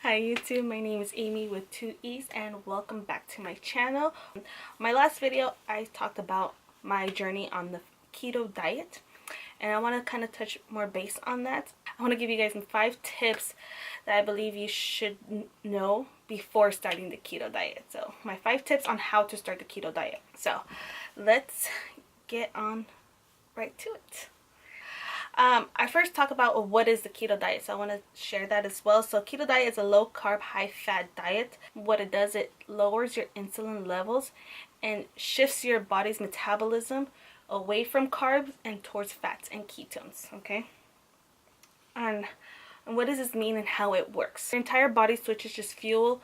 Hi YouTube, my name is Amy with 2 E's and welcome back to my channel. My last video I talked about my journey on the keto diet and I want to kind of touch more base on that. I want to give you guys some 5 tips that I believe you should know before starting the keto diet. So my 5 tips on how to start the keto diet. So let's get on right to it. I first talk about what is the keto diet, so I want to share that as well. So keto diet is a low carb, high fat diet. What it does, it lowers your insulin levels and shifts your body's metabolism away from carbs and towards fats and ketones, okay? And what does this mean and how it works? Your entire body switches just fuel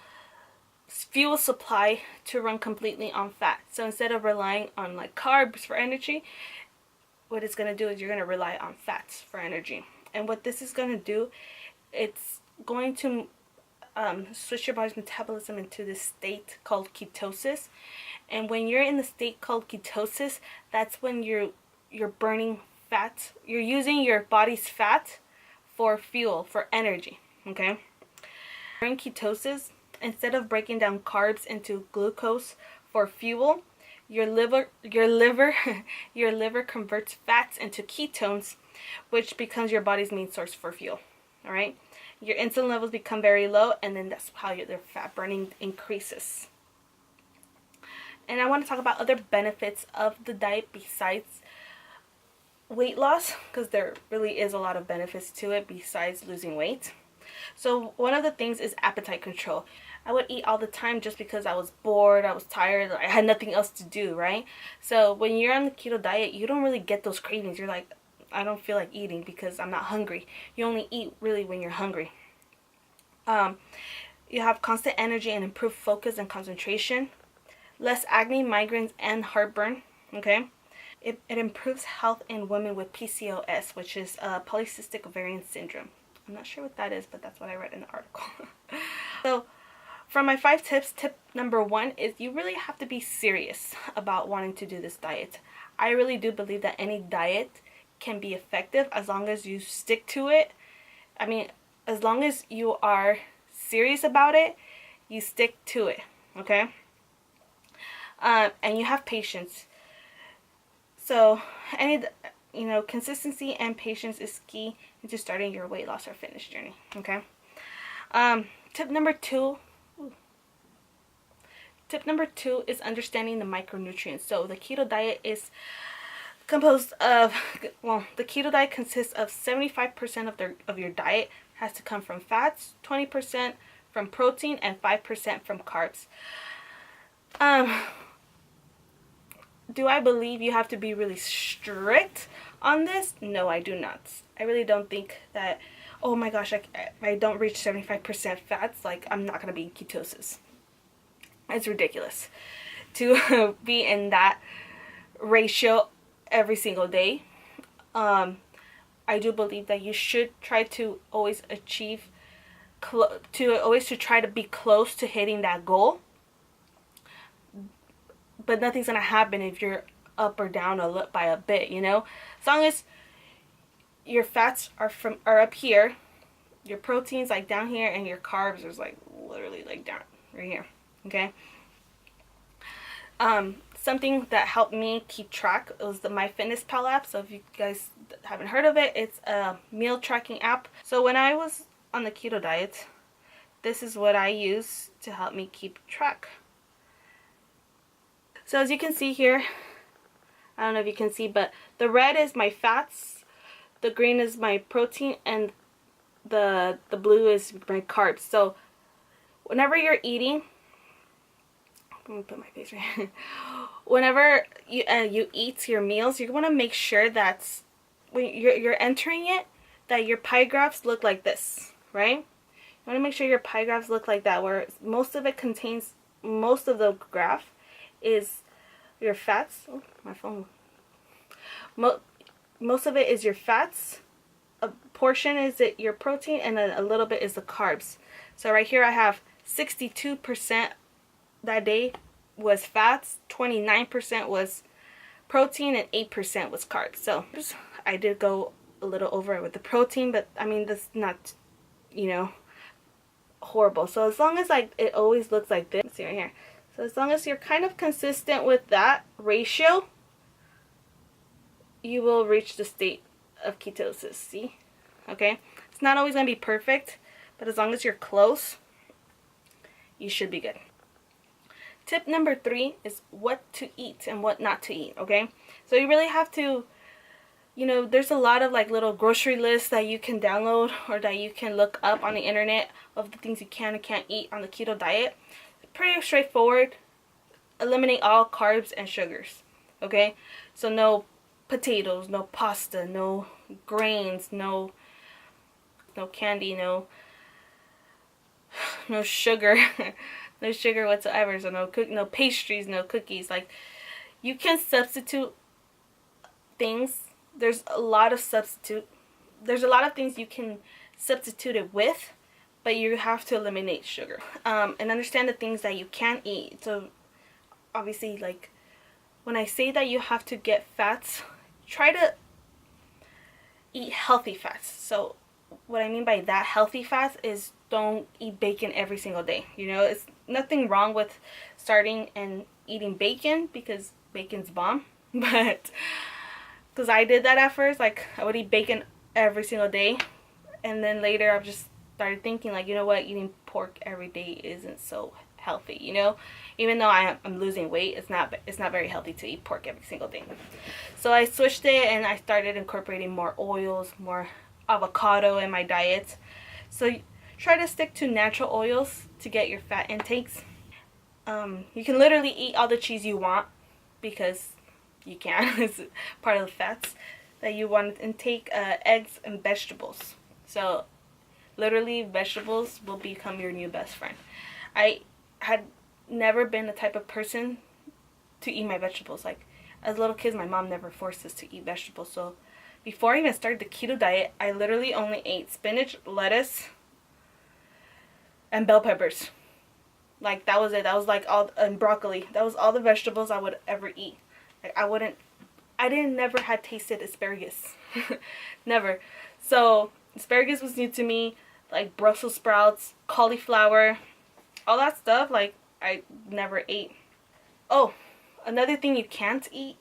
supply to run completely on fat. So instead of relying on like carbs for energy, what it's going to do is you're going to rely on fats for energy. And what this is going to do, it's going to switch your body's metabolism into this state called ketosis. And when you're in the state called ketosis, that's when you're burning fat. You're using your body's fat for fuel, for energy, okay? During ketosis, instead of breaking down carbs into glucose for fuel, your liver converts fats into ketones, which becomes your body's main source for fuel. All right, your insulin levels become very low, and then that's how their fat burning increases. And I want to talk about other benefits of the diet besides weight loss, because there really is a lot of benefits to it besides losing weight. So one of the things is appetite control. I would eat all the time just because I was bored, I was tired, I had nothing else to do, right? So when you're on the keto diet, you don't really get those cravings. You're like, I don't feel like eating because I'm not hungry. You only eat really when you're hungry. You have constant energy and improved focus and concentration. Less acne, migraines, and heartburn, okay? It improves health in women with PCOS, which is polycystic ovarian syndrome. I'm not sure what that is, but that's what I read in the article. So from my 5 tips, tip number 1 is you really have to be serious about wanting to do this diet. I really do believe that any diet can be effective as long as you stick to it. I mean, as long as you are serious about it, you stick to it, okay? And you have patience. So consistency and patience is key into starting your weight loss or fitness journey, okay? Tip number 2 is understanding the micronutrients. So the keto diet is composed of, the keto diet consists of 75% of your diet has to come from fats, 20% from protein, and 5% from carbs. Do I believe you have to be really strict on this? No, I do not. I really don't think that, oh my gosh, if I don't reach 75% fats, like I'm not going to be in ketosis. It's ridiculous to be in that ratio every single day. I do believe that you should try to always achieve, to try to be close to hitting that goal. But nothing's going to happen if you're up or down by a bit, you know? As long as your fats are up here, your protein's like down here, and your carbs is like literally like down right here, okay? Something that helped me keep track was the MyFitnessPal app. So if you guys haven't heard of it, it's a meal tracking app. So when I was on the keto diet, this is what I use to help me keep track. So as you can see here, I don't know if you can see, but the red is my fats, the green is my protein, and the blue is my carbs. So whenever you're eating, I'm gonna put my face right here. Whenever you eat your meals, you want to make sure that when you're entering it, that your pie graphs look like this, right? You want to make sure your pie graphs look like that, where most of the graph is your fats. Oh, my phone. Most of it is your fats. A portion is your protein, and then a little bit is the carbs. So right here I have 62% that day was fats, 29% was protein, and 8% was carbs. So I did go a little over with the protein, but I mean that's not, horrible. So as long as like it always looks like this, see right here. So as long as you're kind of consistent with that ratio, you will reach the state of ketosis. See? Okay? It's not always going to be perfect, but as long as you're close, you should be good. Tip number 3 is what to eat and what not to eat, okay? So you really have to, you know, there's a lot of like little grocery lists that you can download or that you can look up on the internet of the things you can and can't eat on the keto diet. Pretty straightforward. Eliminate all carbs and sugars, okay? So no potatoes, no pasta, no grains, no candy, no sugar. No sugar whatsoever. So no pastries, no cookies. Like, you can substitute things. There's a lot of things you can substitute it with, but you have to eliminate sugar. And understand the things that you can eat. So obviously, like, when I say that you have to get fats, try to eat healthy fats. So what I mean by that healthy fats is don't eat bacon every single day. You know, it's nothing wrong with starting and eating bacon because bacon's bomb. But because I did that at first, like I would eat bacon every single day, and then later I've just started thinking like, you know what, eating pork every day isn't so healthy. You know, even though I'm losing weight, it's not very healthy to eat pork every single day. So I switched it and I started incorporating more oils, more avocado in my diet. So try to stick to natural oils to get your fat intakes. You can literally eat all the cheese you want because you can. It's part of the fats that you want to intake. Eggs and vegetables. So literally vegetables will become your new best friend. I had never been the type of person to eat my vegetables. Like, as little kids, my mom never forced us to eat vegetables. So before I even started the keto diet, I literally only ate spinach, lettuce, and bell peppers. Like, that was it. That was like all, and broccoli. That was all the vegetables I would ever eat. Like, I never had tasted asparagus. Never. So asparagus was new to me. Like Brussels sprouts, cauliflower, all that stuff, like, I never ate. Oh, another thing you can't eat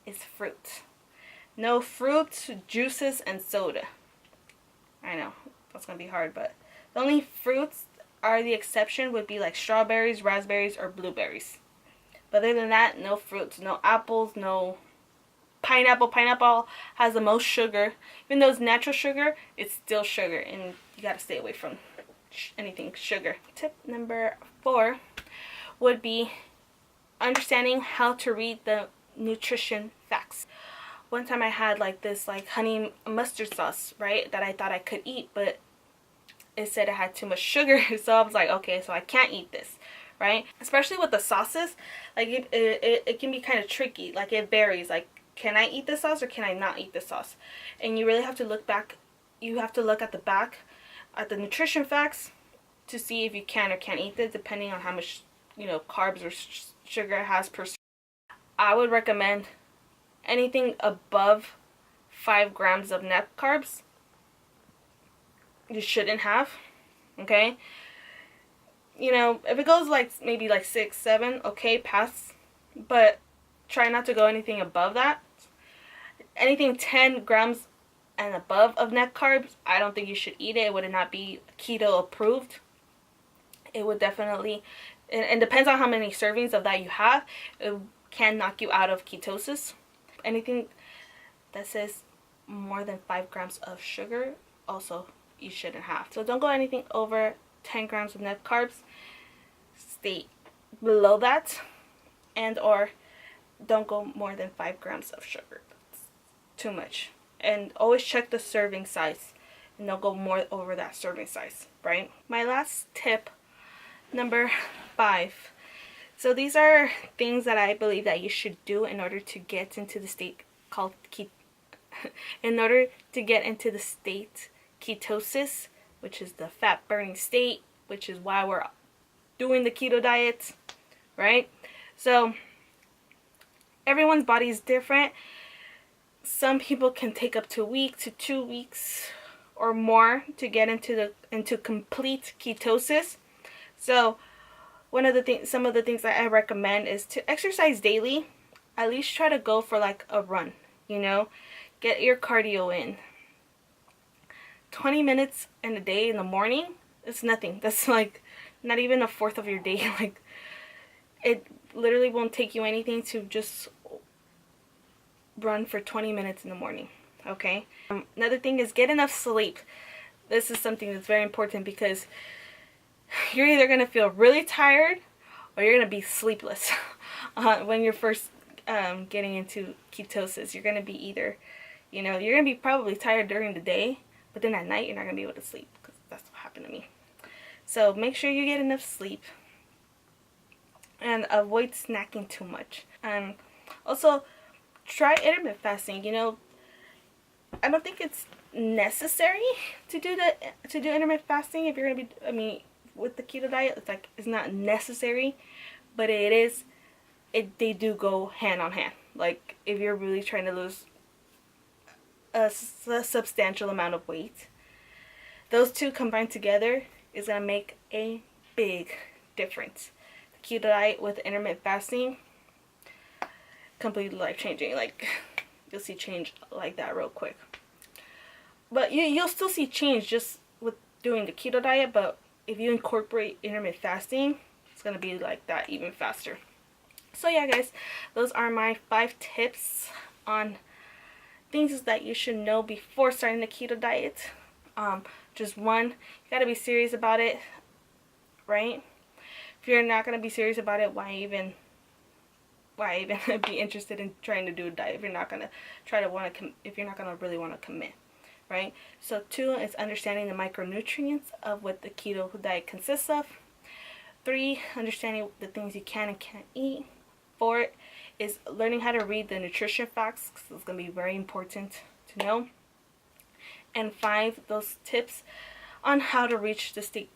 is fruit. No fruits, juices, and soda. I know, that's going to be hard, but the only fruits are the exception would be like strawberries, raspberries, or blueberries. But other than that, no fruits, no apples, no pineapple. Pineapple has the most sugar. Even though it's natural sugar, it's still sugar, and you got to stay away from anything sugar. Tip number 4 would be understanding how to read the nutrition facts. One time I had like this like honey mustard sauce, right, that I thought I could eat, but it said it had too much sugar. So I was like, okay, so I can't eat this, right? Especially with the sauces, like it can be kind of tricky. Like, it varies. Like, can I eat this sauce or can I not eat this sauce? And you really have to look back. You have to look at the back at the nutrition facts to see if you can or can't eat it, depending on how much, you know, carbs or sugar it has per. I would recommend anything above 5 grams of net carbs you shouldn't have. Okay, you know, if it goes like maybe like 6, 7, okay, pass, but try not to go anything above that. Anything 10 grams and above of net carbs, I don't think you should eat it. It would not be keto approved. It would definitely, and depends on how many servings of that you have, it can knock you out of ketosis. Anything that says more than 5 grams of sugar, also you shouldn't have. So don't go anything over 10 grams of net carbs. Stay below that, and or don't go more than 5 grams of sugar. That's too much. And always check the serving size, and don't go more over that serving size, right? My last tip, number 5. So these are things that I believe that you should do in order to get into the state called in order to get into the state ketosis, which is the fat burning state, which is why we're doing the keto diet, right? So everyone's body is different. Some people can take up to a week to 2 weeks or more to get into complete ketosis. So some of the things that I recommend is to exercise daily. At least try to go for like a run, you know, get your cardio in. 20 minutes in a day in the morning, it's nothing. That's like not even a fourth of your day. Like, it literally won't take you anything to just run for 20 minutes in the morning, okay? Another thing is get enough sleep. This is something that's very important because you're either going to feel really tired or you're going to be sleepless when you're first getting into ketosis. You're going to be either, you know, you're going to be probably tired during the day, but then at night you're not going to be able to sleep, because that's what happened to me. So make sure you get enough sleep and avoid snacking too much. And also try intermittent fasting. You know, I don't think it's necessary to do intermittent fasting if you're going to be, I mean, with the keto diet, it's like it's not necessary, but they do go hand on hand. Like, if you're really trying to lose a substantial amount of weight, those two combined together is going to make a big difference. The keto diet with intermittent fasting, completely life-changing. Like, you'll see change like that real quick. But you'll still see change just with doing the keto diet, but if you incorporate intermittent fasting, it's going to be like that even faster. So yeah, guys, those are my 5 tips on things that you should know before starting the keto diet. Just one, you got to be serious about it, right? If you're not going to be serious about it, why even be interested in trying to do a diet if you're not going to really want to commit, right? So 2 is understanding the micronutrients of what the keto diet consists of. 3, understanding the things you can and can't eat. 4 is learning how to read the nutrition facts, because it's going to be very important to know. And 5, those tips on how to reach the state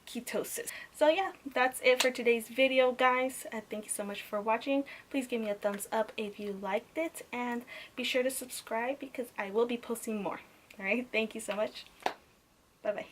ketosis. So yeah, that's it for today's video, guys. Thank you so much for watching. Please give me a thumbs up if you liked it, and be sure to subscribe because I will be posting more. Alright, thank you so much. Bye bye.